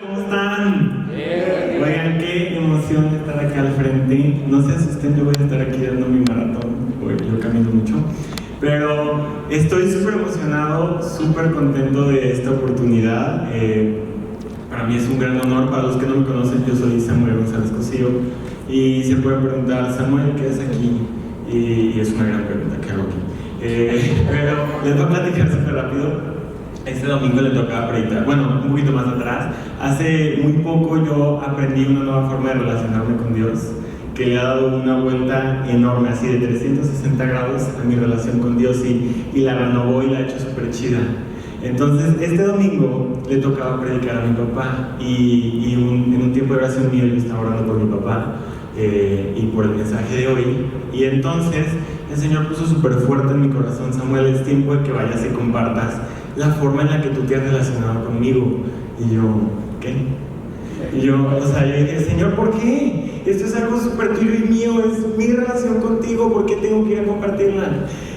¿Cómo están? Oigan, qué emoción estar aquí al frente. No se asusten, yo voy a estar aquí dando mi maratón, porque yo camino mucho. Pero estoy súper emocionado, súper contento de esta oportunidad. Para mí es un gran honor. Para los que no me conocen, yo soy Samuel González Cosío. Y se pueden preguntar, Samuel, ¿qué es aquí? Y es una gran pregunta, ¿qué hago aquí? Pero les voy a platicar súper rápido. Este domingo le tocaba predicar, bueno, un poquito más atrás. Hace muy poco yo aprendí una nueva forma de relacionarme con Dios, que le ha dado una vuelta enorme, así de 360 grados a mi relación con Dios, y la renovó y la ha hecho súper chida. Entonces, este domingo le tocaba predicar a mi papá, y en un tiempo de oración mío yo estaba orando por mi papá y por el mensaje de hoy. Y entonces el Señor puso súper fuerte en mi corazón: Samuel, es tiempo de que vayas y compartas la forma en la que tú te has relacionado conmigo. Y yo, ¿qué? Y yo dije, Señor, ¿por qué? Esto es algo súper tuyo y mío, es mi relación contigo, ¿por qué tengo que ir a compartirla?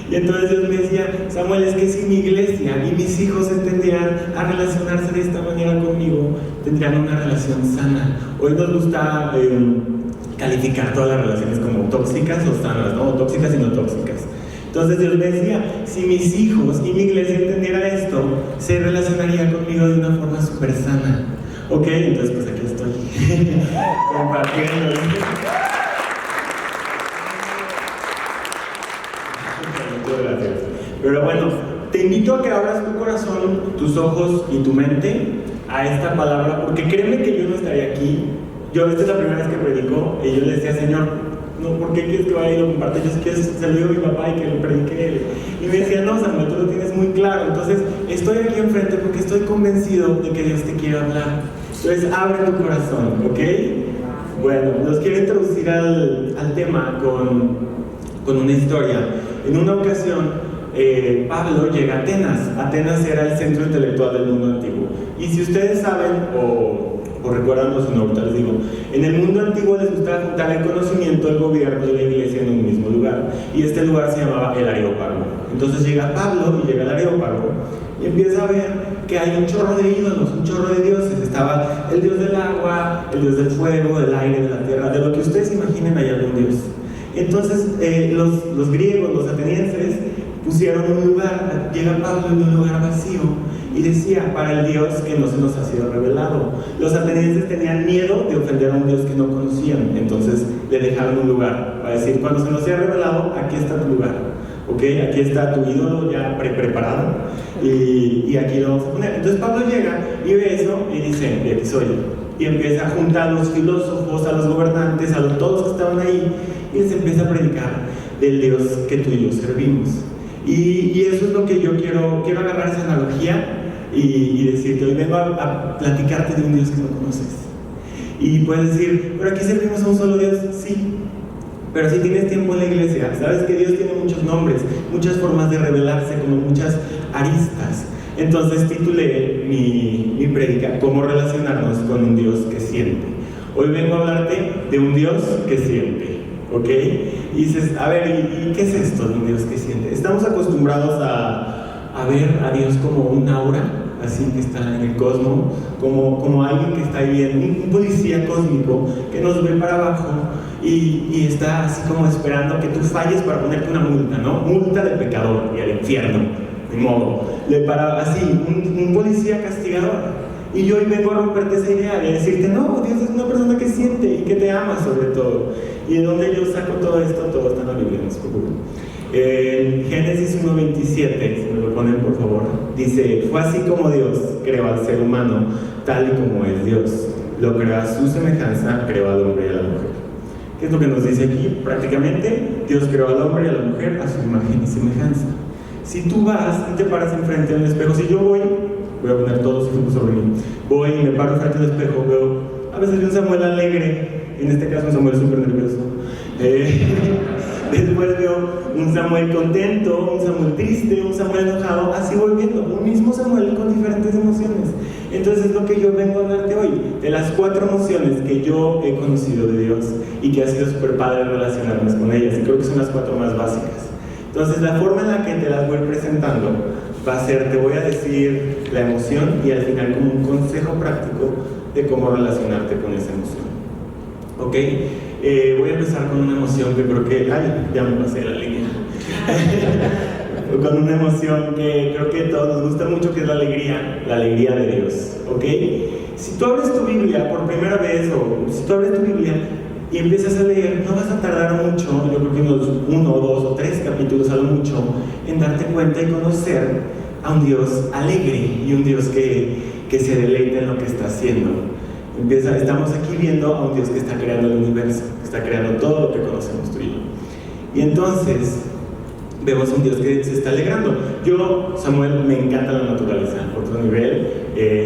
Y entonces Dios me decía, Samuel, es que si mi iglesia y mis hijos entendieran a relacionarse de esta manera conmigo, tendrían una relación sana. Hoy nos gusta calificar todas las relaciones como tóxicas o sanas, ¿no? Tóxicas y no tóxicas. Entonces Dios me decía, si mis hijos y mi iglesia entendiera esto, se relacionaría conmigo de una forma súper sana. Ok, entonces pues aquí estoy compartiendo. Pero bueno, te invito a que abras tu corazón, tus ojos y tu mente a esta palabra, porque créeme que yo no estaría aquí. Esta es la primera vez que predico y yo le decía, Señor, no, ¿por qué quieres que vaya y lo comparte? Yo quiero se lo digo a mi papá y que lo predique él. Y me decía, no, Samuel, tú lo tienes muy claro. Entonces, estoy aquí enfrente porque estoy convencido de que Dios te quiere hablar. Entonces, abre tu corazón, ¿ok? Bueno, los quiero introducir al tema con una historia. En una ocasión, Pablo llega a Atenas. Atenas era el centro intelectual del mundo antiguo. Y si ustedes saben, o recuerdan, o si no, ahorita les digo, en el mundo antiguo les gustaba juntar el conocimiento del gobierno y la iglesia en un mismo lugar, y este lugar se llamaba el Areópago. Entonces llega Pablo y llega al Areópago y empieza a ver que hay un chorro de ídolos, un chorro de dioses. Estaba el dios del agua, el dios del fuego, del aire, de la tierra, de lo que ustedes imaginen hay algún dios. Entonces los griegos, los atenienses, pusieron un lugar, llega Pablo en un lugar vacío y decía, para el Dios que no se nos ha sido revelado. Los atenienses tenían miedo de ofender a un Dios que no conocían, entonces le dejaron un lugar para decir, cuando se nos sea revelado, aquí está tu lugar, ¿ok? Aquí está tu ídolo ya preparado y aquí lo vamos a poner. Entonces Pablo llega y ve eso y dice, de aquí soy. Y empieza a juntar a los filósofos, a los gobernantes, a todos que estaban ahí, y les empieza a predicar del Dios que tú y yo servimos. Y eso es lo que yo quiero agarrar esa analogía y decirte, hoy vengo a platicarte de un Dios que no conoces. Y puedes decir, pero aquí servimos a un solo Dios. Sí, pero si tienes tiempo en la iglesia, sabes que Dios tiene muchos nombres, muchas formas de revelarse, como muchas aristas. Entonces titulé mi prédica, ¿cómo relacionarnos con un Dios que siente? Hoy vengo a hablarte de un Dios que siente, ¿ok? Y dices, a ver, ¿y qué es esto de un Dios que siente? Estamos acostumbrados a ver a Dios como un aura, así que está en el cosmos, como alguien que está ahí bien, un policía cósmico que nos ve para abajo y está así como esperando que tú falles para ponerte una multa, ¿no? Multa de pecador y al infierno, de modo. Así, un policía castigador. Y yo hoy vengo a romperte esa idea y a decirte, no, Dios es una persona que siente y que te ama sobre todo. ¿Y de dónde yo saco todo esto? Todo está en la Biblia, no se preocupen. Génesis 1:27, si me lo ponen por favor, dice, fue así como Dios creó al ser humano, tal y como es Dios. Lo creó a su semejanza, creó al hombre y a la mujer. ¿Qué es lo que nos dice aquí? Prácticamente, Dios creó al hombre y a la mujer a su imagen y semejanza. Si tú vas y te paras enfrente de un espejo, si yo voy a poner todos los ejemplos sobre mí, voy y me paro frente al espejo, veo a veces un Samuel alegre, en este caso un Samuel súper nervioso, después veo un Samuel contento, un Samuel triste, un Samuel enojado, así voy viendo, un mismo Samuel con diferentes emociones. Entonces es lo que yo vengo a hablarte hoy, de las 4 emociones que yo he conocido de Dios y que ha sido súper padre relacionarnos con ellas, y creo que son las 4 más básicas. Entonces la forma en la que te las voy presentando va a ser, te voy a decir la emoción y al final como un consejo práctico de cómo relacionarte con esa emoción. ¿Ok? Voy a empezar con una emoción que creo que... ¡Ay! Ya me pasé la línea. Con una emoción que creo que a todos nos gusta mucho, que es la alegría de Dios. ¿Ok? Si tú abres tu Biblia por primera vez, o si tú abres tu Biblia y empiezas a leer, no vas a tardar mucho, yo creo que unos 1, 2 o 3 capítulos a lo mucho, en darte cuenta y conocer a un Dios alegre y un Dios que se deleita en lo que está haciendo. Estamos aquí viendo a un Dios que está creando el universo, que está creando todo lo que conocemos tú y yo. Y entonces vemos un Dios que se está alegrando. Yo, Samuel, me encanta la naturaleza, otro nivel.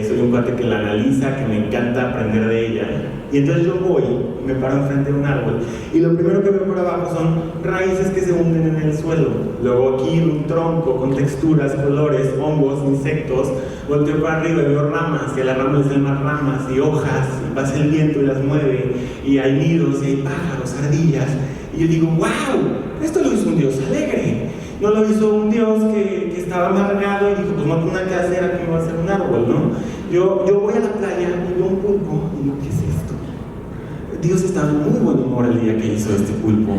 Soy un cuate que la analiza, que me encanta aprender de ella. Y entonces yo voy, me paro enfrente de un árbol y lo primero que veo por abajo son raíces que se hunden en el suelo. Luego aquí un tronco con texturas, colores, hongos, insectos. Volteo para arriba y veo ramas, y a las ramas les llaman ramas y hojas, y pasa el viento y las mueve, y hay nidos, y hay pájaros, ardillas. Y yo digo, wow, esto lo hizo un Dios alegre. No lo hizo un Dios que estaba amargado y dijo, pues monta una casera que me va a hacer un árbol, ¿no? Yo voy a la playa y veo un pulpo y digo, ¿qué es esto? Dios estaba en muy buen humor el día que hizo este pulpo,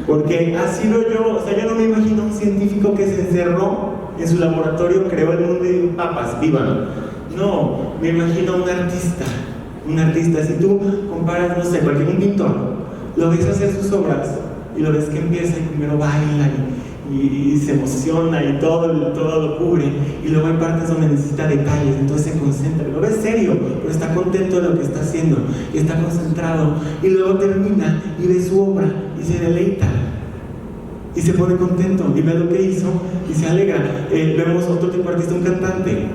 porque así veo yo, o sea, yo no me imagino un científico que se encerró en su laboratorio, creó el mundo de papas, vivan. No, me imagino un artista. Si tú comparas, no sé, un pintor, lo ves hacer sus obras y lo ves que empieza y primero baila y se emociona y todo lo cubre, y luego hay partes donde necesita detalles, entonces se concentra, lo ves serio, pero está contento de lo que está haciendo y está concentrado, y luego termina y ve su obra y se deleita y se pone contento y ve lo que hizo y se alegra. Vemos otro tipo de artista, un cantante.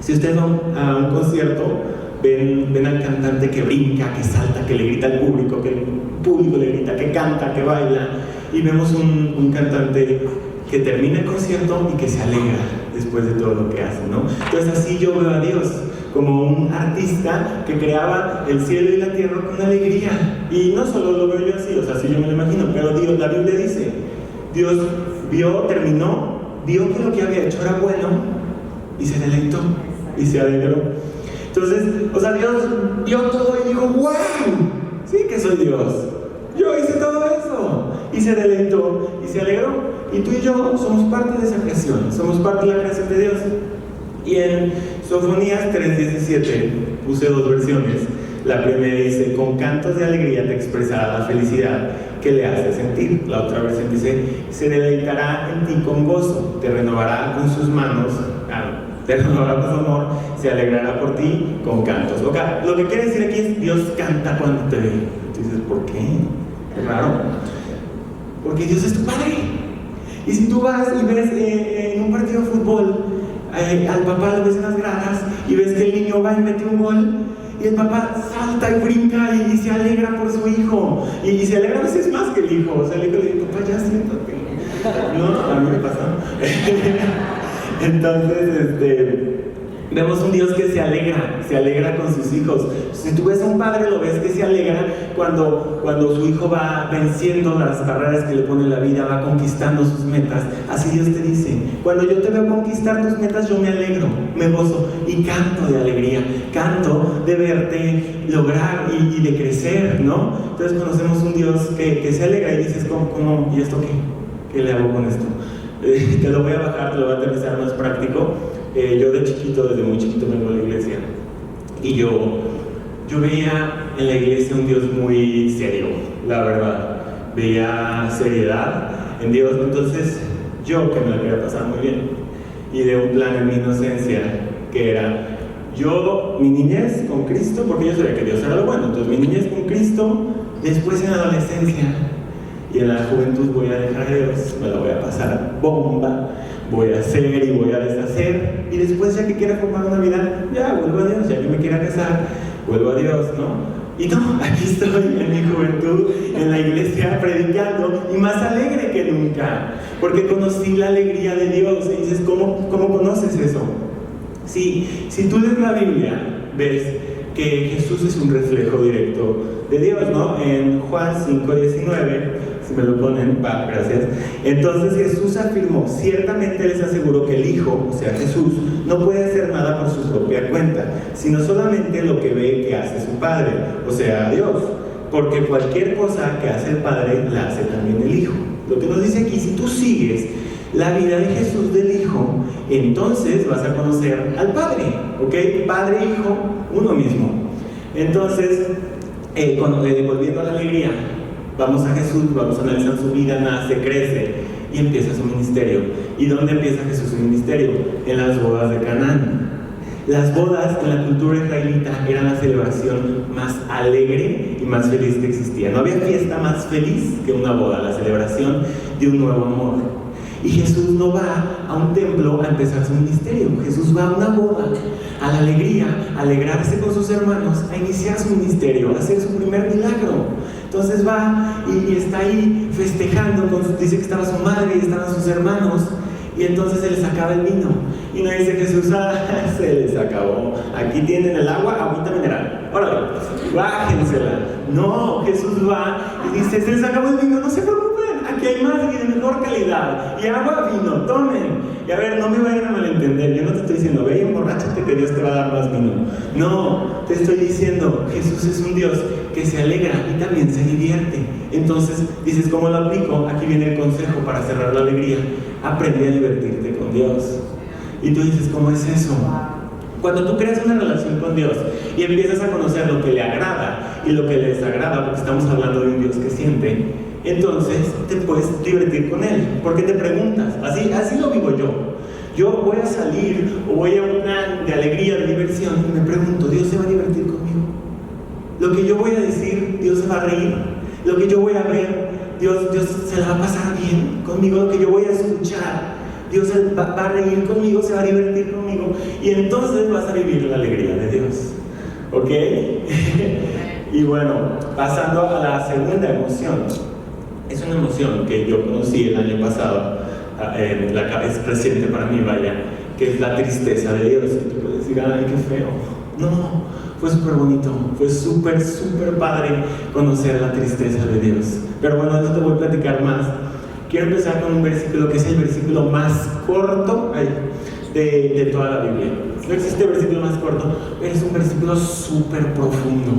Si ustedes van a un concierto, ven al cantante que brinca, que salta, que le grita al público, que el público le grita, que canta, que baila. Y vemos un cantante que termina el concierto y que se alegra después de todo lo que hace, ¿no? Entonces así yo veo a Dios, como un artista que creaba el cielo y la tierra con alegría. Y no solo lo veo yo así, o sea, así yo me lo imagino, pero Dios, la Biblia dice, Dios terminó, vio que lo que había hecho era bueno y se deleitó y se alegró. Entonces, o sea, Dios vio todo y dijo, ¡wow! Sí que soy Dios. Yo hice todo eso. Y se deleitó y se alegró. Y tú y yo somos parte de esa creación. Somos parte de la creación de Dios. Y en Sofonías 3:17 puse 2 versiones. La primera dice, con cantos de alegría te expresará la felicidad que le hace sentir. La otra versión dice, se deleitará en ti con gozo, te renovará con sus manos, te renovará con su amor, se alegrará por ti con cantos. Okay, lo que quiere decir aquí es, Dios canta cuando te ve. Tú dices, ¿por qué? Es raro. Porque Dios es tu Padre. Y si tú vas y ves en un partido de fútbol, al papá lo ves en las gradas y ves que el niño va y mete un gol, y el papá salta y brinca y se alegra por su hijo, y se alegra a veces más que el hijo. O sea, el hijo le dice, papá, ya siéntate. No, a mí me pasa. Entonces, vemos un Dios que se alegra con sus hijos. Si tú ves a un padre, lo ves que se alegra cuando su hijo va venciendo las barreras que le pone la vida, va conquistando sus metas. Así Dios te dice, cuando yo te veo conquistar tus metas, yo me alegro, me gozo y canto de alegría, canto de verte lograr y de crecer, ¿no? Entonces conocemos un Dios que se alegra y dices, ¿cómo? ¿Y esto qué? ¿Qué le hago con esto? Te lo voy a bajar, te lo voy a aterrizar más práctico. Yo desde muy chiquito vengo a la iglesia y yo veía en la iglesia un Dios muy serio, la verdad. Veía seriedad en Dios, entonces yo que me la quería pasar muy bien y de un plan en mi inocencia que era mi niñez con Cristo, porque yo sabía que Dios era lo bueno, entonces mi niñez con Cristo, después en la adolescencia y en la juventud voy a dejar a Dios, me la voy a pasar bomba, voy a hacer y voy a deshacer, y después ya que quiera formar una vida, ya vuelvo a Dios, ya que me quiera casar, vuelvo a Dios, ¿no? Y no, aquí estoy en mi juventud, en la iglesia, predicando, y más alegre que nunca, porque conocí la alegría de Dios. Y dices, ¿cómo conoces eso? Si tú lees la Biblia, ves que Jesús es un reflejo directo de Dios, ¿no? En Juan 5:19 si me lo ponen, va, gracias. Entonces Jesús afirmó, ciertamente les aseguro que el Hijo, o sea Jesús, no puede hacer nada por su propia cuenta, sino solamente lo que ve que hace su Padre, o sea Dios, porque cualquier cosa que hace el Padre, la hace también el Hijo. Lo que nos dice aquí, si tú sigues la vida de Jesús del Hijo, entonces vas a conocer al Padre, ¿ok? Padre, Hijo, uno mismo. Entonces, volviendo a la alegría, vamos a Jesús, vamos a analizar su vida, nace, crece y empieza su ministerio. ¿Y dónde empieza Jesús su ministerio? En las bodas de Canaán. Las bodas en la cultura israelita eran la celebración más alegre y más feliz que existía. No había fiesta más feliz que una boda, la celebración de un nuevo amor. Y Jesús no va a un templo a empezar su ministerio. Jesús va a una boda, a la alegría, a alegrarse con sus hermanos, a iniciar su ministerio, a hacer su primer milagro. Entonces va y está ahí festejando, dice que estaba su madre y estaban sus hermanos, y entonces se les acaba el vino. Y no dice Jesús, se les acabó, aquí tienen el agua, agüita mineral, órale, bájensela. No, Jesús va y dice, se les acabó el vino, no se preocupen, aquí hay más y de mejor calidad, y agua, vino, tomen. Y a ver, no me vayan a malentender, yo no te estoy diciendo, ve y emborráchate que Dios te va a dar más vino. No, te estoy diciendo, Jesús es un Dios que se alegra y también se divierte. Entonces, dices, ¿cómo lo aplico? Aquí viene el consejo para cerrar la alegría. Aprende a divertirte con Dios. Y tú dices, ¿cómo es eso? Cuando tú creas una relación con Dios y empiezas a conocer lo que le agrada y lo que le desagrada, porque estamos hablando de un Dios que siente, entonces te puedes divertir con Él. Porque te preguntas, así lo vivo yo. Yo voy a salir o voy a un plan de alegría, de diversión, y me pregunto, ¿Dios se va a divertir conmigo? Lo que yo voy a decir, Dios se va a reír. Lo que yo voy a ver, Dios se la va a pasar bien conmigo. Lo que yo voy a escuchar, Dios va a reír conmigo, se va a divertir conmigo. Y entonces vas a vivir la alegría de Dios. ¿Ok? Y bueno, pasando a la segunda emoción. Es una emoción que yo conocí el año pasado, es reciente para mí, vaya, que es la tristeza de Dios. Y tú puedes decir, ay, qué feo. No, fue súper bonito, fue súper padre conocer la tristeza de Dios. Pero bueno, de eso te voy a platicar más. Quiero empezar con un versículo que es el versículo más corto de toda la Biblia. No existe versículo más corto, pero es un versículo súper profundo.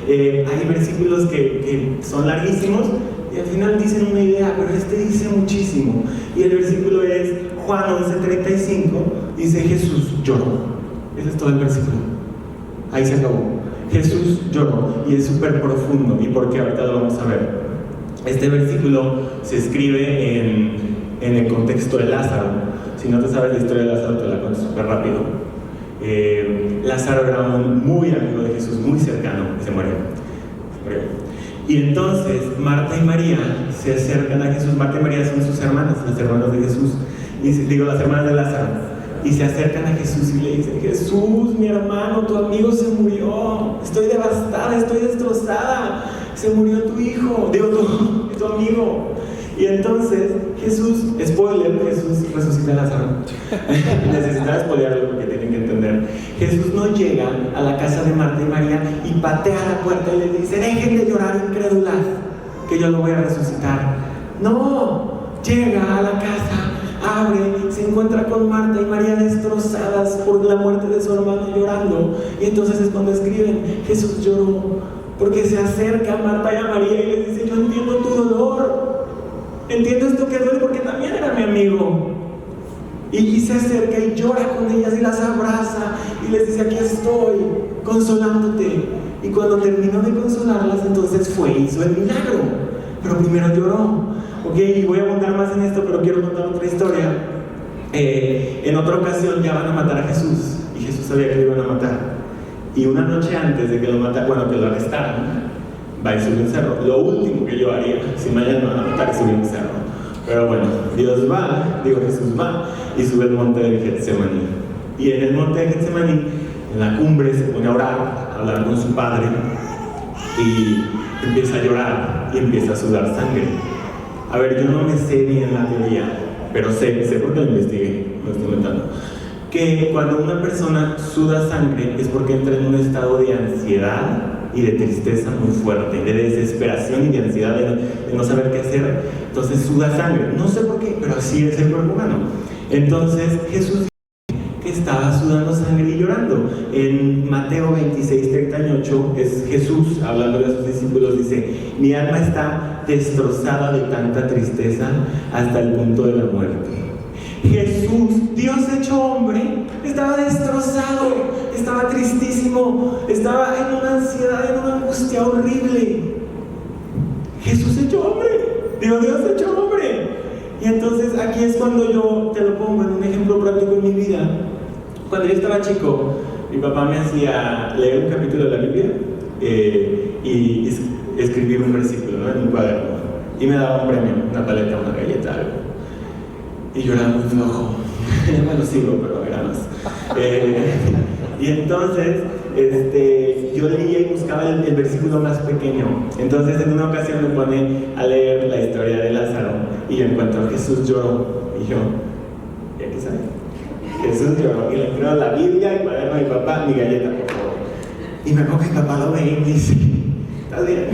Hay versículos que son larguísimos y al final dicen una idea, pero este dice muchísimo. Y el versículo es Juan 11:35, dice Jesús lloró. Ese es todo el versículo. Ahí se acabó. Jesús lloró y es súper profundo. ¿Y por qué? Ahorita lo vamos a ver. Este versículo se escribe en el contexto de Lázaro. Si no te sabes la historia de Lázaro, te la cuento súper rápido. Lázaro era un muy amigo de Jesús, muy cercano, y se murió. Y entonces Marta y María se acercan a Jesús. Marta y María son sus hermanas, las hermanas de Jesús, las hermanas de Lázaro. Y se acercan a Jesús y le dicen, Jesús, mi hermano, tu amigo se murió, estoy devastada, estoy destrozada, se murió tu hijo, tu amigo. Y entonces Jesús, spoiler, Jesús resucita a Lázaro. Necesitaba spoilerlo porque tienen que entender. Jesús no llega a la casa de Marta y María y patea la puerta y les dice, dejen de llorar, incrédulas, que yo lo voy a resucitar. No, llega a la casa, abre, se encuentra con Marta y María destrozadas por la muerte de su hermano, llorando. Y entonces es cuando escriben, Jesús lloró, porque se acerca a Marta y a María y les dice, yo entiendo tu dolor, entiendo esto que duele porque también era mi amigo. Y se acerca y llora con ellas y las abraza y les dice, aquí estoy, consolándote. Y cuando terminó de consolarlas, entonces fue y hizo el milagro. Pero primero lloró. Ok, y voy a abundar más en esto, pero quiero contar otra historia. En otra ocasión ya van a matar a Jesús, y Jesús sabía que lo iban a matar. Y una noche antes de que lo mataran, que lo arrestaran, va y sube un cerro. Lo último que yo haría, si mañana me van a matar, es subir un cerro. Pero bueno, Jesús va y sube al monte de Getsemaní. Y en el monte de Getsemaní, en la cumbre, se pone a orar, a hablar con su padre, y empieza a llorar y empieza a sudar sangre. A ver, yo no me sé bien la teoría, pero sé porque lo investigué, lo estoy inventando, que cuando una persona suda sangre es porque entra en un estado de ansiedad y de tristeza muy fuerte, de desesperación y de ansiedad de no saber qué hacer. Entonces suda sangre, no sé por qué, pero así es el cuerpo humano. Entonces Jesús que estaba sudando sangre y llorando. En Mateo 26:38 es Jesús hablando a sus discípulos, dice: mi alma está destrozada de tanta tristeza hasta el punto de la muerte. Jesús, Dios hecho hombre, estaba destrozado, estaba tristísimo, estaba en una ansiedad, en una angustia horrible. Jesús hecho hombre, Dios hecho hombre. Y entonces aquí es cuando yo te lo pongo en un ejemplo práctico en mi vida. Cuando yo estaba chico, mi papá me hacía leer un capítulo de la Biblia y escribir un versículo, ¿no?, en un cuaderno. Y me daba un premio, una paleta, una galleta, algo. Y yo era muy flojo. Bueno, sigo, pero era más. Y entonces yo leía y buscaba el versículo más pequeño. Entonces en una ocasión me pone a leer la historia de Lázaro y yo encuentro a Jesús lloró. Y yo, ¿ya qué sabes? Jesús lloró. Y le entrego la Biblia, el cuaderno de mi papá, mi galleta, por favor. Y me acuerdo que mi papá lo ve y me dice: ¿estás bien?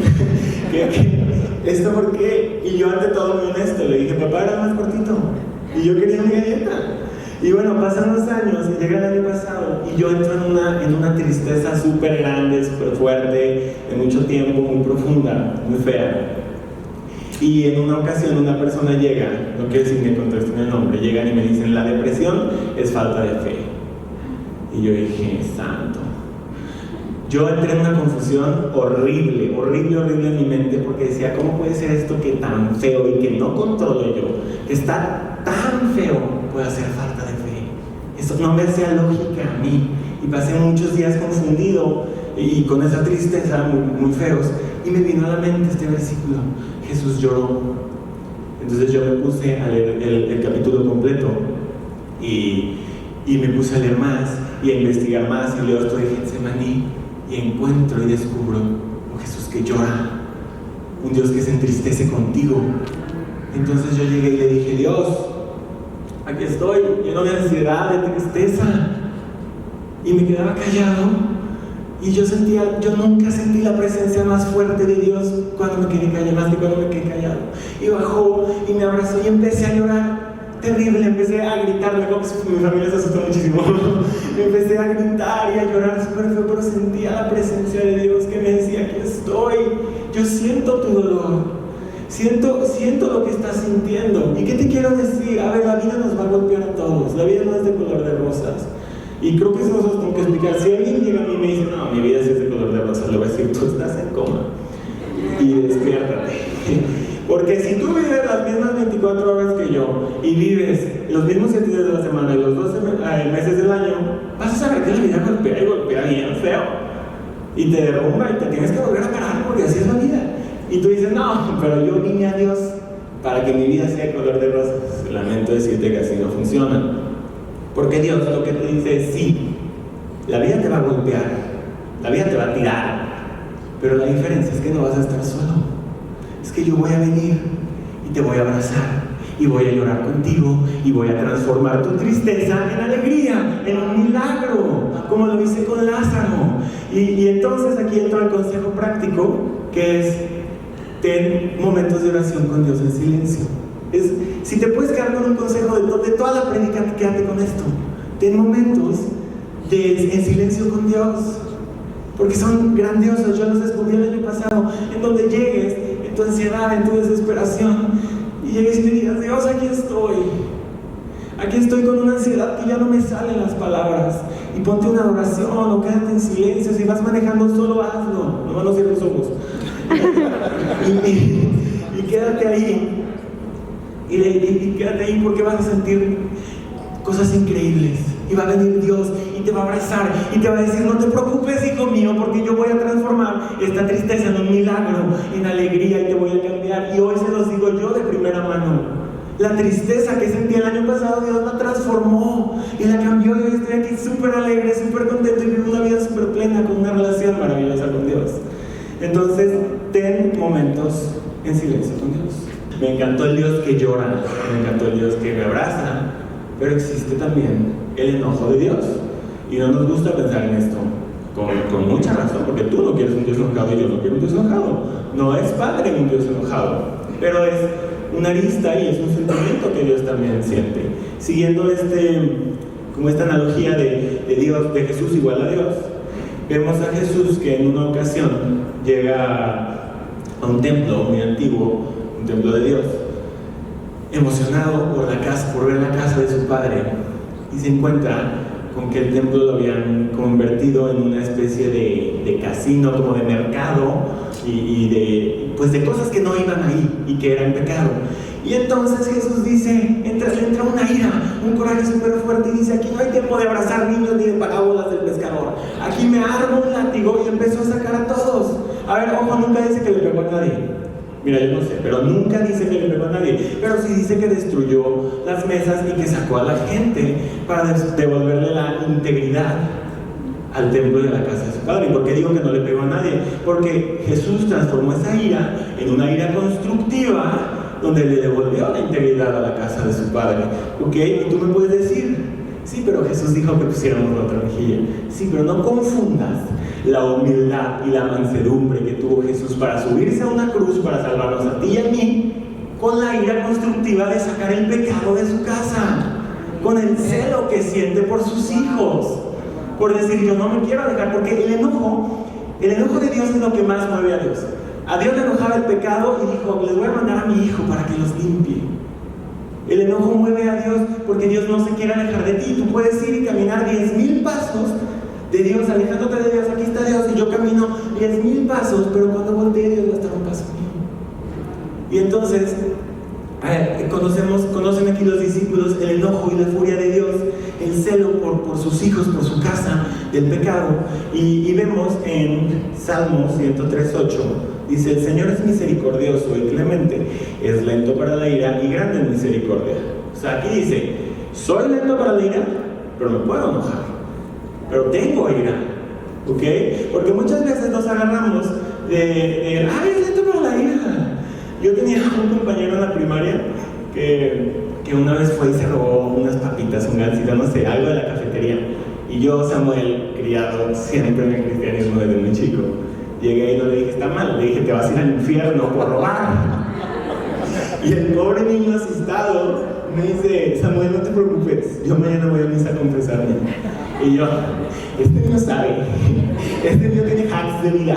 ¿Esto por qué? Y yo ante todo muy honesto le dije: papá, era más cortito y yo quería mi galleta. Y bueno, pasan los años y llega el año pasado y yo entro en una tristeza súper grande, súper fuerte, de mucho tiempo, muy profunda, muy fea. Y en una ocasión una persona llega, no quiero decir que contesten el nombre, llegan y me dicen: la depresión es falta de fe. Y yo dije: santo. Yo entré en una confusión horrible en mi mente, porque decía: ¿cómo puede ser esto que tan feo y que no controlo yo, que está tan feo, puede hacer falta de fe? Eso no me hacía lógica a mí. Y pasé muchos días confundido y con esa tristeza muy feos. Y me vino a la mente este versículo: Jesús lloró. Entonces yo me puse a leer el capítulo completo y me puse a leer más y a investigar más, y leo esto de Getsemaní y encuentro y descubro un Jesús que llora, un Dios que se entristece contigo. Entonces yo llegué y le dije: Dios, aquí estoy, lleno de ansiedad, de tristeza. Y me quedaba callado. Y yo nunca sentí la presencia más fuerte de Dios cuando me quedé callado, más que cuando me quedé callado. Y bajó y me abrazó y empecé a llorar. Terrible, empecé a gritar, mi familia se asustó muchísimo. Empecé a gritar y a llorar súper feo, pero sentía la presencia de Dios que me decía: aquí estoy, yo siento tu dolor, siento lo que estás sintiendo. ¿Y qué te quiero decir? A ver, la vida nos va a golpear a todos, la vida no es de color de rosas. Y creo que eso nos tengo que explicar. Si alguien llega a mí y me dice: no, mi vida sí es de color de rosas, le voy a decir: tú estás en coma y despiértate. Porque si tú vives las mismas 24 horas que yo y vives los mismos 7 días de la semana y los 12 meses del año, vas a saber que la vida golpea y golpea bien feo y te derrumba y te tienes que volver a parar, porque así es la vida. Y tú dices: no, pero yo vine a Dios para que mi vida sea de color de rosas. Lamento decirte que así no funciona, porque Dios lo que te dice es: sí, la vida te va a golpear, la vida te va a tirar, pero la diferencia es que no vas a estar solo. Es que yo voy a venir y te voy a abrazar y voy a llorar contigo y voy a transformar tu tristeza en alegría, en un milagro, como lo hice con Lázaro. Y entonces aquí entra el consejo práctico, que es: ten momentos de oración con Dios en silencio. Si te puedes quedar con un consejo de toda la prédica, quédate con esto: ten momentos en silencio con Dios, porque son grandiosos. Yo los descubrí el año pasado, en donde llegues en tu ansiedad, en tu desesperación, y llegues y me digas: Dios, aquí estoy con una ansiedad que ya no me salen las palabras, y ponte una oración o quédate en silencio. Si vas manejando, solo hazlo, no cierres los ojos. y quédate ahí. Y quédate ahí, porque vas a sentir cosas increíbles. Y va a venir Dios y te va a abrazar y te va a decir: no te preocupes, hijo mío, porque yo voy a transformar esta tristeza en un milagro, en alegría, y te voy a cambiar. Y hoy se los digo yo de primera mano: la tristeza que sentí el año pasado, Dios la transformó y la cambió. Y hoy estoy aquí súper alegre, súper contento y vivo una vida súper plena, con una relación maravillosa con Dios. Entonces, ten momentos en silencio con Dios. Me encantó el Dios que llora, me encantó el Dios que me abraza, pero existe también el enojo de Dios. Y no nos gusta pensar en esto, con mucha razón, porque tú no quieres un Dios enojado y yo no quiero un Dios enojado. No es padre un Dios enojado, pero es una arista y es un sentimiento que Dios también siente. Siguiendo como esta analogía de Dios, de Jesús igual a Dios, vemos a Jesús que en una ocasión llega a un templo muy antiguo, un templo de Dios, emocionado por ver la casa de su padre, y se encuentra con que el templo lo habían convertido en una especie de casino, como de mercado, y de cosas que no iban ahí y que eran pecado. Y entonces Jesús dice, le entra una ira, un coraje súper fuerte, y dice: aquí no hay tiempo de abrazar niños ni de parábolas del pescador. Aquí me armo un látigo, y empezó a sacar a todos. A ver, ojo, nunca dice que le pegó a nadie. Mira, yo no sé, pero nunca dice que le pegó a nadie. Pero sí dice que destruyó las mesas y que sacó a la gente para devolverle la integridad al templo y a la casa de su padre. ¿Y por qué digo que no le pegó a nadie? Porque Jesús transformó esa ira en una ira constructiva, donde le devolvió la integridad a la casa de su padre. ¿Ok? Y tú me puedes decir: sí, pero Jesús dijo que pusiéramos la otra mejilla. Sí, pero no confundas la humildad y la mansedumbre que tuvo Jesús para subirse a una cruz para salvarnos a ti y a mí, con la ira constructiva de sacar el pecado de su casa, con el celo que siente por sus hijos, por decir: yo no me quiero alejar, porque el enojo de Dios es lo que más mueve a Dios. A Dios le enojaba el pecado y dijo: les voy a mandar a mi hijo para que los limpie. El enojo mueve a Dios porque Dios no se quiere alejar de ti. Tú puedes ir y caminar 10,000 pasos de Dios, alejándote de Dios. Aquí está Dios y yo camino 10,000 pasos, pero cuando voltee Dios va a estar un paso mío. Y entonces conocen aquí los discípulos el enojo y la furia de Dios, el celo por sus hijos, por su casa, del pecado. Y vemos en Salmos 103:8, dice: el Señor es misericordioso y clemente, es lento para la ira y grande en misericordia. O sea, aquí dice: soy lento para la ira, pero me puedo enojar, pero tengo ira. ¿Ok? Porque muchas veces nos agarramos de ¡ay, es lento para la ira! Yo tenía un compañero en la primaria que una vez fue y se robó unas papitas, un gansito, no sé, algo de la cafetería. Y yo, Samuel, criado siempre en el cristianismo desde muy chico, llegué y no le dije: está mal, le dije: te vas a ir al infierno por robar. Y el pobre niño asustado me dice: Samuel, no te preocupes, yo mañana voy a misa a confesarme. Y yo: este niño sabe, este niño tiene hacks de vida.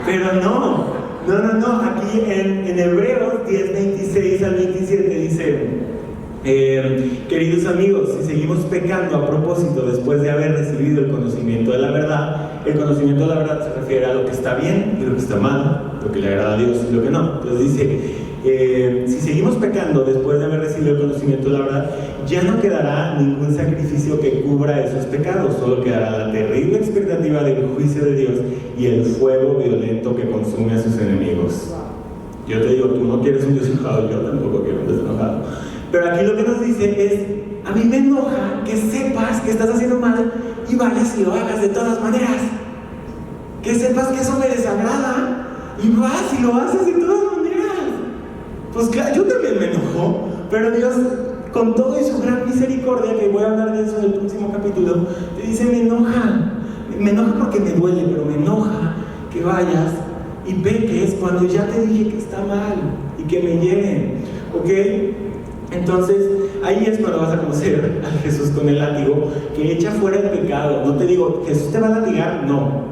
Pero no, aquí en Hebreos 10:26 al 27 dice: queridos amigos, si seguimos pecando a propósito después de haber recibido el conocimiento de la verdad, el conocimiento de la verdad se refiere a lo que está bien y lo que está mal, lo que le agrada a Dios y lo que no. Entonces dice: si seguimos pecando después de haber recibido el conocimiento de la verdad, ya no quedará ningún sacrificio que cubra esos pecados, solo quedará la terrible expectativa del juicio de Dios y el fuego violento que consume a sus enemigos. Yo te digo, tú no quieres un Dios enojado, yo tampoco quiero un Dios enojado. Pero aquí lo que nos dice es: a mí me enoja que sepas que estás haciendo mal y vayas y lo hagas de todas maneras. Que sepas que eso me desagrada y vas y lo haces de todas maneras. Pues claro, yo también me enojo, pero Dios, con todo y su gran misericordia, que voy a hablar de eso en el próximo capítulo, te dice: me enoja porque me duele, pero me enoja que vayas y peques cuando ya te dije que está mal y que me hieren. ¿Ok? Entonces, ahí es cuando vas a conocer a Jesús con el látigo, que echa fuera el pecado. No te digo: Jesús te va a latigar, no.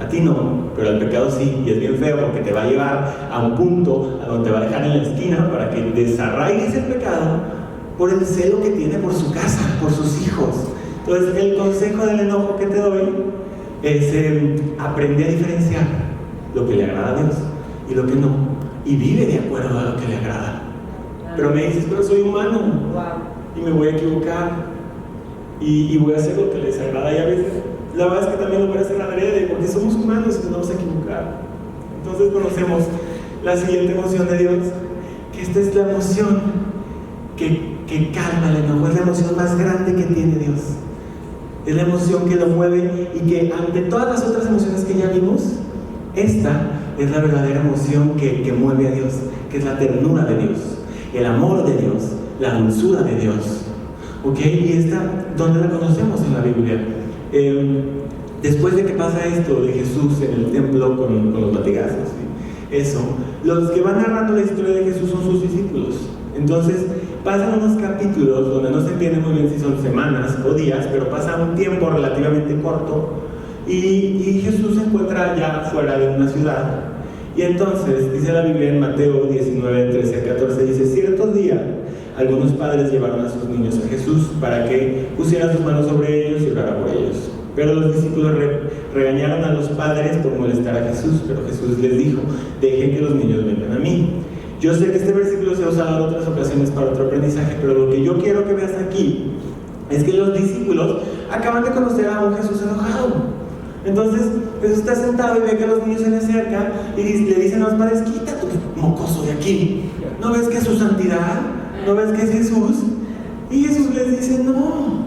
A ti no, pero al pecado sí, y es bien feo porque te va a llevar a un punto a donde te va a dejar en la esquina para que desarraigues el pecado por el celo que tiene por su casa, por sus hijos. Entonces, el consejo del enojo que te doy es aprende a diferenciar lo que le agrada a Dios y lo que no, y vive de acuerdo a lo que le agrada. Pero me dices: pero soy humano y me voy a equivocar y voy a hacer lo que les agrada, y a veces la verdad es que también lo voy a hacer adrede, porque somos humanos y nos vamos a equivocar. Entonces conocemos la siguiente emoción de Dios, que esta es la emoción que calma el enojo, es la emoción más grande que tiene Dios, es la emoción que lo mueve, y que ante todas las otras emociones que ya vimos, esta es la verdadera emoción que mueve a Dios, que es la ternura de Dios, el amor de Dios, la dulzura de Dios. ¿Ok? Y esta, ¿dónde la conocemos en la Biblia? Después de que pasa esto de Jesús en el templo con los latigazos, eso, los que van narrando la historia de Jesús son sus discípulos. Entonces pasan unos capítulos donde no se entiende muy bien si son semanas o días, pero pasa un tiempo relativamente corto y Jesús se encuentra ya fuera de una ciudad. Y entonces dice la Biblia en Mateo 19, 13 a 14, dice: cierto día algunos padres llevaron a sus niños a Jesús para que pusiera sus manos sobre ellos y orara por ellos. Pero los discípulos regañaron a los padres por molestar a Jesús, pero Jesús les dijo: dejen que los niños vengan a mí. Yo sé que este versículo se ha usado en otras ocasiones para otro aprendizaje, pero lo que yo quiero que veas aquí es que los discípulos acaban de conocer a un Jesús enojado. Entonces Jesús está sentado y ve que los niños se le acercan y le dicen a los padres: quita tu mocoso de aquí. ¿No ves que es su santidad? ¿No ves que es Jesús? Y Jesús les dice: no,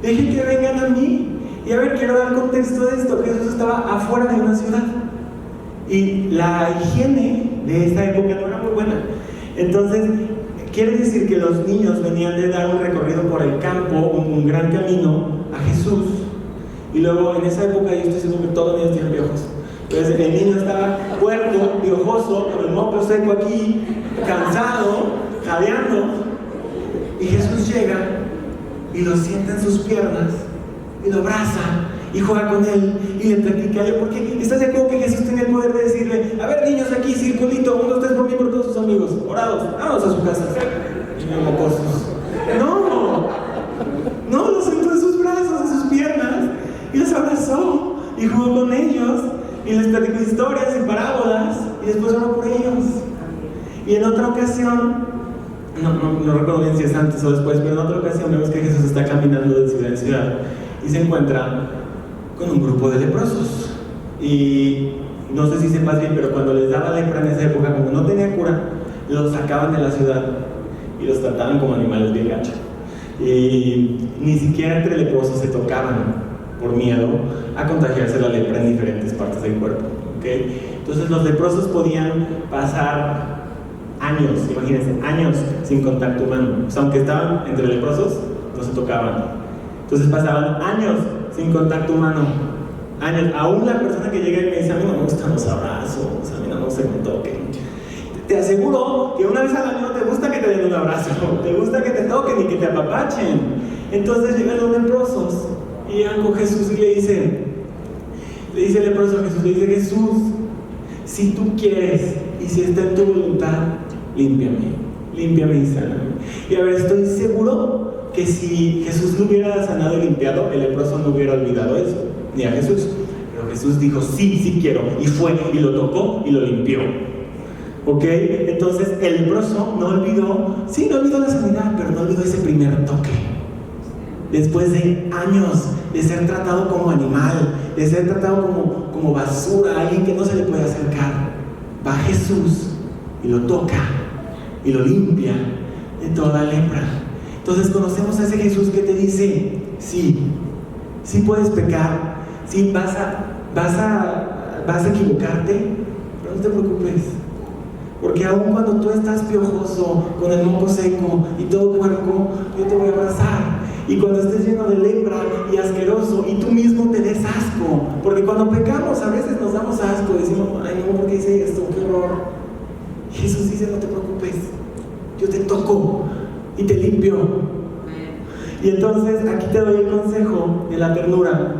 dejen que vengan a mí. Y a ver, quiero dar contexto de esto. Jesús estaba afuera de una ciudad y la higiene de esta época no era muy buena. Entonces quiere decir que los niños venían de dar un recorrido por el campo, un gran camino a Jesús. Y luego en esa época, yo estoy seguro que todos los niños tienen piojos. Entonces el niño estaba puerco, piojoso, con el moco seco aquí, cansado, jadeando. Y Jesús llega y lo sienta en sus piernas y lo abraza y juega con él y le platica. Porque estás de acuerdo que Jesús tenía el poder de decirle: a ver, niños, aquí, circulito, 1, 2, 3 por mí, por todos sus amigos, orados, vámonos a su casa. Y mocosos. No, los sentó en sus brazos, en sus piernas, y los abrazó y jugó con ellos y les platicó historias y parábolas y después oró por ellos. Y en otra ocasión, no recuerdo bien si es antes o después, pero en otra ocasión vemos que Jesús está caminando de ciudad en ciudad y se encuentra con un grupo de leprosos. Y no sé si sepas bien, pero cuando les daba lepra en esa época, como no tenía cura, los sacaban de la ciudad y los trataban como animales bien gachos. Y ni siquiera entre leprosos se tocaban por miedo a contagiarse la lepra en diferentes partes del cuerpo, ¿okay? Entonces los leprosos podían pasar años, imagínense, años sin contacto humano. O sea, aunque estaban entre leprosos, no se tocaban. Entonces pasaban años sin contacto humano, años. Aún la persona que llega y me dice: a mí no me gustan los abrazos, a mí no me gusta que me toquen. Te aseguro que una vez al año te gusta que te den un abrazo, te gusta que te toquen y que te apapachen. Entonces llegan los leprosos y llegan con Jesús y le dice el leproso a Jesús, le dice: Jesús, si tú quieres y si está en tu voluntad, límpiame y sáname. Y a ver, estoy seguro que si Jesús lo hubiera sanado y limpiado, el leproso no hubiera olvidado eso, ni a Jesús. Pero Jesús dijo: sí quiero, y fue y lo tocó y lo limpió. ¿Ok? Entonces el leproso no olvidó la sanidad, pero no olvidó ese primer toque. Después de años de ser tratado como animal, de ser tratado como basura, alguien que no se le puede acercar, va Jesús y lo toca y lo limpia de toda lepra. Entonces conocemos a ese Jesús que te dice: sí puedes pecar, sí vas a equivocarte, pero no te preocupes, porque aun cuando tú estás piojoso, con el moco seco y todo puerco, yo te voy a abrazar. Y cuando estés lleno de lepra y asqueroso y tú mismo te des asco, porque cuando pecamos a veces nos damos asco, decimos: ay no, ¿por qué hice esto? ¡Qué horror! Y Jesús dice: no te preocupes, yo te toco y te limpio. Y entonces aquí te doy el consejo de la ternura: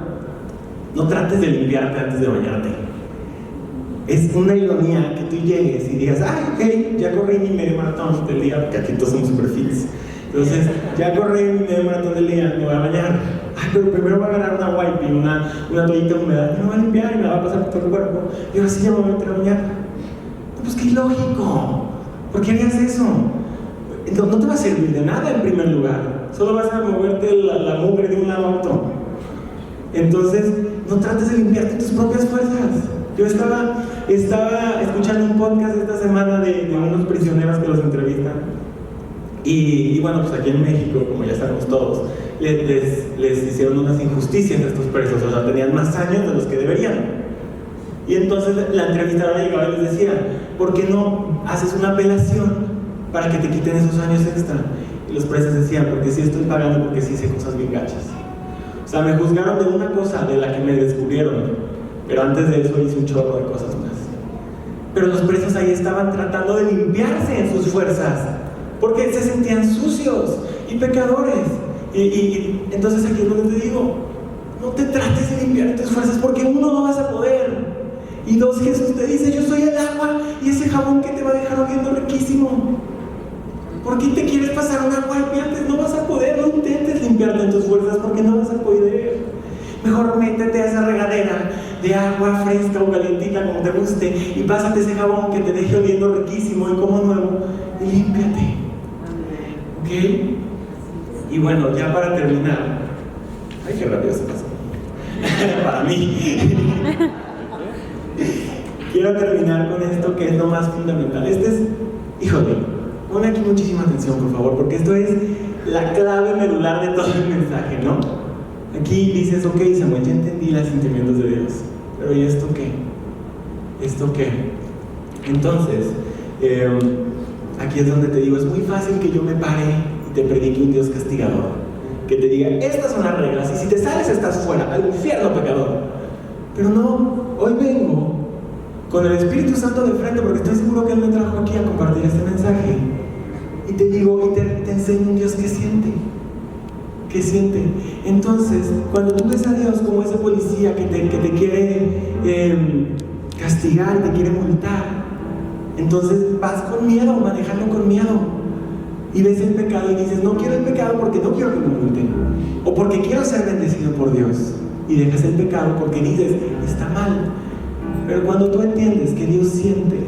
no trates de limpiarte antes de bañarte. Es una ironía que tú llegues y digas: ay, ok, ya corrí mi medio maratón del día, porque aquí todos somos super fits. Entonces, ya corrí mi medio maratón del día, me voy a bañar. Ay, pero primero voy a agarrar una wipe y una toallita húmeda, y me voy a limpiar y me la va a pasar por todo el cuerpo. Y ahora sí ya me voy a meter a bañar. Pues qué ilógico. ¿Por qué harías eso? No te va a servir de nada en primer lugar. Solo vas a moverte la mugre de un lado a otro. Entonces, no trates de limpiarte tus propias fuerzas. Yo estaba escuchando un podcast esta semana de unos prisioneros que los entrevistan. Y bueno, pues aquí en México, como ya sabemos todos, les hicieron unas injusticias a estos presos. O sea, tenían más años de los que deberían. Y entonces la entrevistadora llegaba y les decía: ¿por qué no haces una apelación para que te quiten esos años extra? Y los presos decían: porque sí estoy pagando, porque sí hice cosas bien gachas. O sea, me juzgaron de una cosa de la que me descubrieron, pero antes de eso hice un chorro de cosas más. Pero los presos ahí estaban tratando de limpiarse en sus fuerzas, porque se sentían sucios y pecadores. Y entonces aquí es donde te digo, no te trates de limpiar en tus fuerzas, porque uno, no vas a poder, y dos, Jesús te dice, yo soy el agua y ese jabón que te va a dejar oliendo riquísimo. ¿Por qué te quieres pasar un agua hirviente? No vas a poder, no intentes limpiarte en tus fuerzas, porque no vas a poder. Mejor métete a esa regadera de agua fresca o calientita, como te guste, y pásate ese jabón que te deje oliendo riquísimo y como nuevo, y límpiate. ¿Ok? Y bueno, ya para terminar, ay, qué rápido se pasó. Para mí. Quiero terminar con esto que es lo más fundamental. Híjole, pon aquí muchísima atención, por favor, porque esto es la clave medular de todo el mensaje, ¿no? Aquí dices, ok, Samuel, ya entendí los sentimientos de Dios, pero ¿y esto qué? ¿Esto qué? Entonces, aquí es donde te digo, es muy fácil que yo me pare y te predique un Dios castigador, que te diga, estas son las reglas, y si te sales estás fuera, al infierno, pecador. Pero no, hoy vengo con el Espíritu Santo de frente, porque estoy seguro que Él me trajo aquí a compartir este mensaje, y te digo, y te enseño un Dios que siente. ¿Qué siente? Entonces, cuando tú ves a Dios como ese policía que te quiere castigar y te quiere multar, entonces vas con miedo, manejando con miedo, y ves el pecado y dices, no quiero el pecado porque no quiero que me multen, o porque quiero ser bendecido por Dios, y dejas el pecado porque dices, está mal. Pero cuando tú entiendes que Dios siente,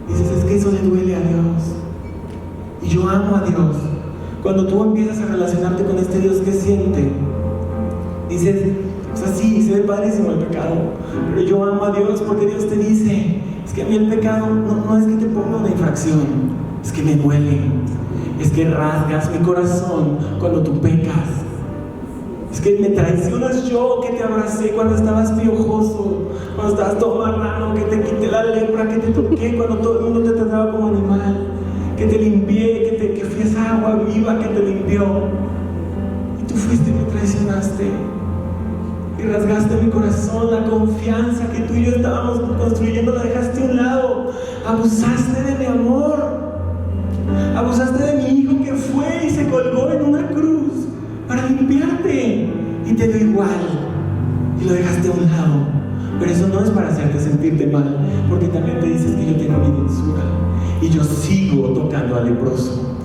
dices, es que eso le duele a Dios, y yo amo a Dios. Cuando tú empiezas a relacionarte con este Dios que siente, dices, o sea, sí, se ve padrísimo el pecado, pero yo amo a Dios porque Dios te dice, es que a mí el pecado no es que te ponga una infracción, es que me duele, es que rasgas mi corazón cuando tú pecas, es que me traicionas yo, que te abracé cuando estabas piojoso, cuando estabas todo marrano, que te quité la lepra, que te toqué cuando todo el mundo te trataba como animal, que te limpié, que fui esa agua viva que te limpió, y tú fuiste y me traicionaste y rasgaste mi corazón. La confianza que tú y yo estábamos construyendo la dejaste a un lado, abusaste de mi amor, abusaste de mi hijo que fue y se colgó en una cruz para limpiarte, y te dio igual y lo dejaste a un lado. Pero eso no es para hacerte sentirte mal, porque también te dices que yo tengo mi dulzura y yo sigo tocando al leproso,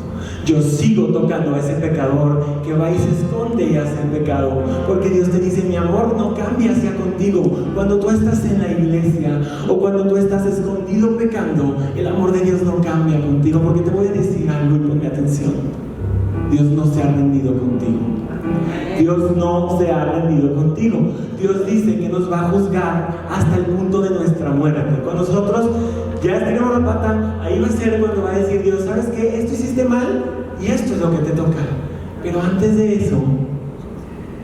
yo sigo tocando a ese pecador que va y se esconde y hace el pecado, porque Dios te dice, mi amor no cambia hacia contigo cuando tú estás en la iglesia o cuando tú estás escondido pecando. El amor de Dios no cambia contigo, porque te voy a decir algo y ponme atención, Dios no se ha rendido contigo. Dios no se ha rendido contigo. Dios dice que nos va a juzgar hasta el punto de nuestra muerte. Cuando nosotros ya estiremos la pata, ahí va a ser cuando va a decir Dios, ¿sabes qué? Esto hiciste mal y esto es lo que te toca. Pero antes de eso,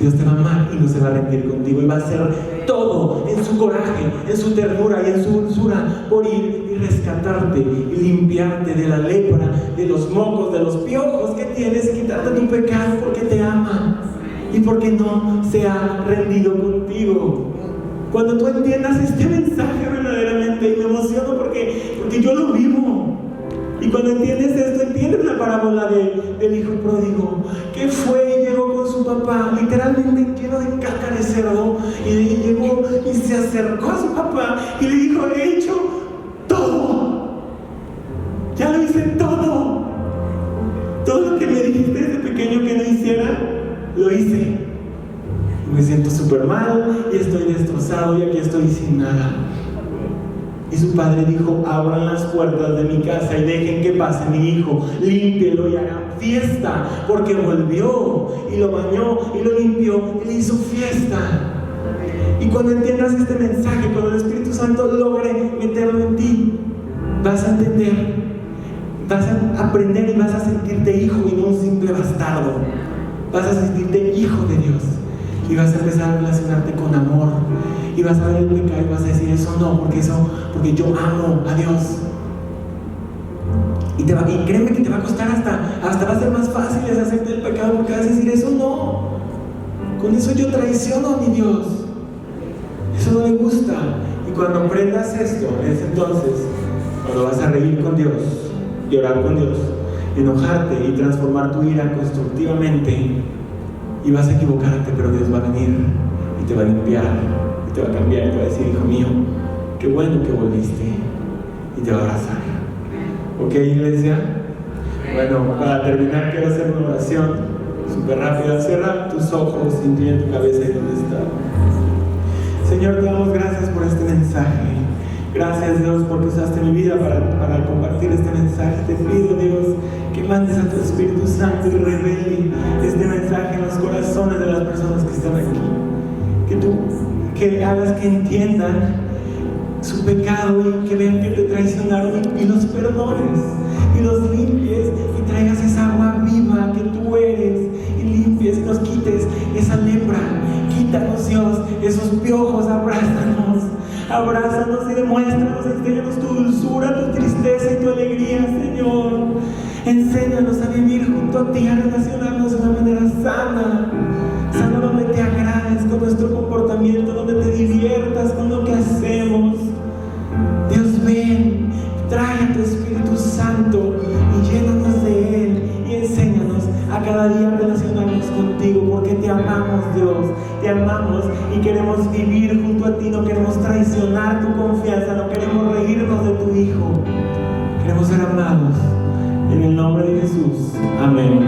Dios te va a amar y no se va a rendir contigo, y va a hacer todo en su coraje, en su ternura y en su dulzura por ir y rescatarte y limpiarte de la lepra, de los mocos, de los piojos que tienes, y quitarte tu pecado, porque te ama y porque no se ha rendido contigo. Cuando tú entiendas este mensaje verdaderamente, y me emociono porque yo lo vivo. Y cuando entiendes esto, entiendes la parábola del hijo pródigo, que fue y llegó con su papá, literalmente lleno de caca de cerdo, y llegó y se acercó a su papá y le dijo, he hecho todo, ya lo hice todo lo que me dijiste desde pequeño que no hiciera, lo hice. Me siento súper mal y estoy destrozado y aquí estoy sin nada. Y su padre dijo, abran las puertas de mi casa y dejen que pase mi hijo, límpielo y hagan fiesta, porque volvió y lo bañó y lo limpió y le hizo fiesta. Y cuando entiendas este mensaje, cuando el Espíritu Santo logre meterlo en ti, vas a entender, vas a aprender y vas a sentirte hijo y no un simple bastardo. Vas a sentirte hijo de Dios y vas a empezar a relacionarte con amor, y vas a ver el pecado y vas a decir, eso no, porque yo amo a Dios. Y créeme que te va a costar hasta va a ser más fácil deshacerte del pecado, porque vas a decir, eso no, Con eso yo traiciono a mi Dios. Eso no le gusta. Y cuando aprendas esto, es entonces cuando vas a reír con Dios, llorar con Dios, enojarte y transformar tu ira constructivamente. Y vas a equivocarte, pero Dios va a venir y te va a limpiar, y te va a cambiar, y te va a decir: hijo mío, qué bueno que volviste, y te va a abrazar. ¿Ok, iglesia? Bueno, para terminar quiero hacer una oración súper rápida. Cierra tus ojos, inclina tu cabeza ahí donde está. Señor, te damos gracias por este mensaje. Gracias, Dios, porque usaste mi vida para compartir este mensaje. Te pido, Dios, que mandes a tu Espíritu Santo y revele este mensaje en los corazones de las personas que están aquí. Que hagas que entiendan su pecado y que vean que te traicionaron y los perdones y los limpies y traigas esa agua viva que tú eres y limpies y nos quites esa lepra. Quítanos, Dios, esos piojos, abrázanos y demuéstranos, enséñanos tu dulzura, tu tristeza y tu alegría, Señor. Enséñanos a vivir junto a ti, a relacionarnos de una manera sana donde te agrades con nuestro comportamiento, donde te diviertas con lo que hacemos. Dios, ven, trae a tu Espíritu Santo y llénanos de Él y enséñanos a cada día relacionarnos contigo, porque te amamos, Dios, te amamos y queremos vivir junto a ti. No queremos traicionar tu confianza, no queremos reírnos de tu Hijo, queremos ser amados. En el nombre de Jesús, amén.